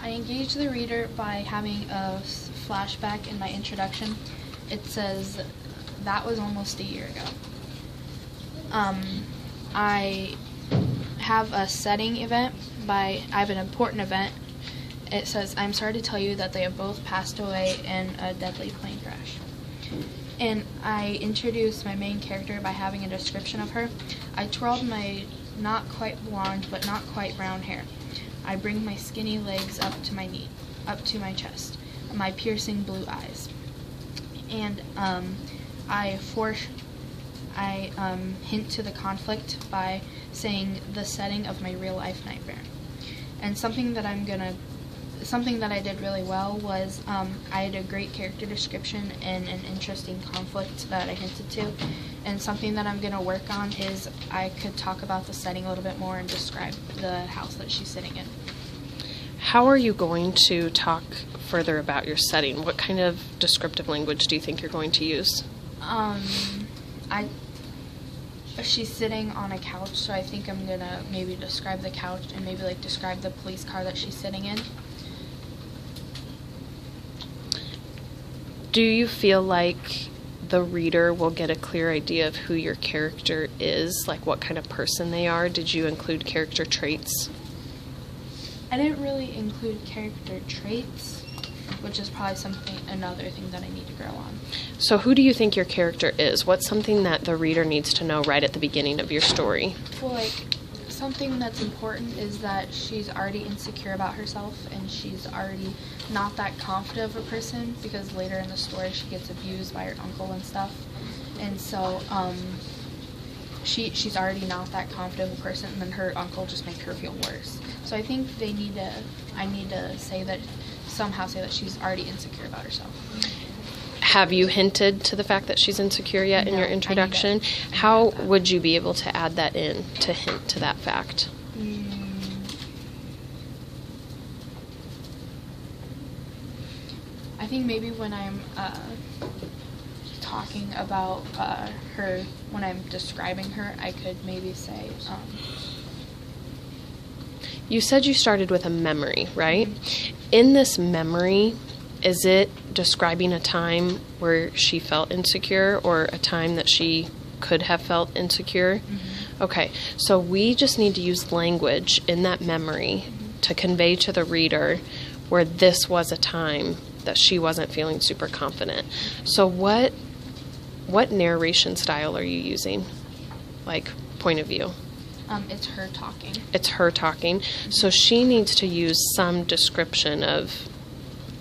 I engage the reader by having a flashback in my introduction. It says, "That was almost a year ago." I have a setting event. I have an important event. It says, "I'm sorry to tell you that they have both passed away in a deadly plane crash." And I introduce my main character by having a description of her. I twirled my not quite blonde but not quite brown hair. I bring my skinny legs up to my knee, up to my chest, my piercing blue eyes. And I hint to the conflict by saying the setting of my real life nightmare. And something that I did really well was I had a great character description and an interesting conflict that I hinted to. And something that I'm going to work on is I could talk about the setting a little bit more and describe the house that she's sitting in. How are you going to talk further about your setting? What kind of descriptive language do you think you're going to use? She's sitting on a couch, so I think I'm going to maybe describe the couch and maybe like describe the police car that she's sitting in. Do you feel like the reader will get a clear idea of who your character is, like what kind of person they are? Did you include character traits? I didn't really include character traits, which is probably another thing that I need to grow on. So who do you think your character is? What's something that the reader needs to know right at the beginning of your story? Well, something that's important is that she's already insecure about herself and she's already not that confident of a person because later in the story she gets abused by her uncle and stuff. And so she's already not that confident of a person, and then her uncle just makes her feel worse. So I think I need to somehow say that she's already insecure about herself. Have you hinted to the fact that she's insecure yet in your introduction? How would you be able to add that in to hint to that fact? I think maybe when I'm talking about her, when I'm describing her, I could maybe say... You said you started with a memory, right? Mm-hmm. In this memory, is it describing a time where she felt insecure or a time that she could have felt insecure? Mm-hmm. Okay, so we just need to use language in that memory to convey to the reader where this was a time that she wasn't feeling super confident. So what narration style are you using? Like, point of view? It's her talking. It's her talking. Mm-hmm. So she needs to use some description of,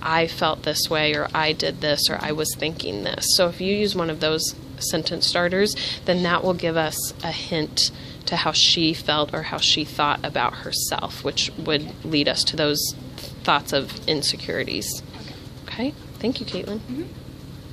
I felt this way, or I did this, or I was thinking this. So if you use one of those sentence starters, then that will give us a hint to how she felt or how she thought about herself, which would lead us to those thoughts of insecurities. Okay? Thank you, Caitlin. Mm-hmm.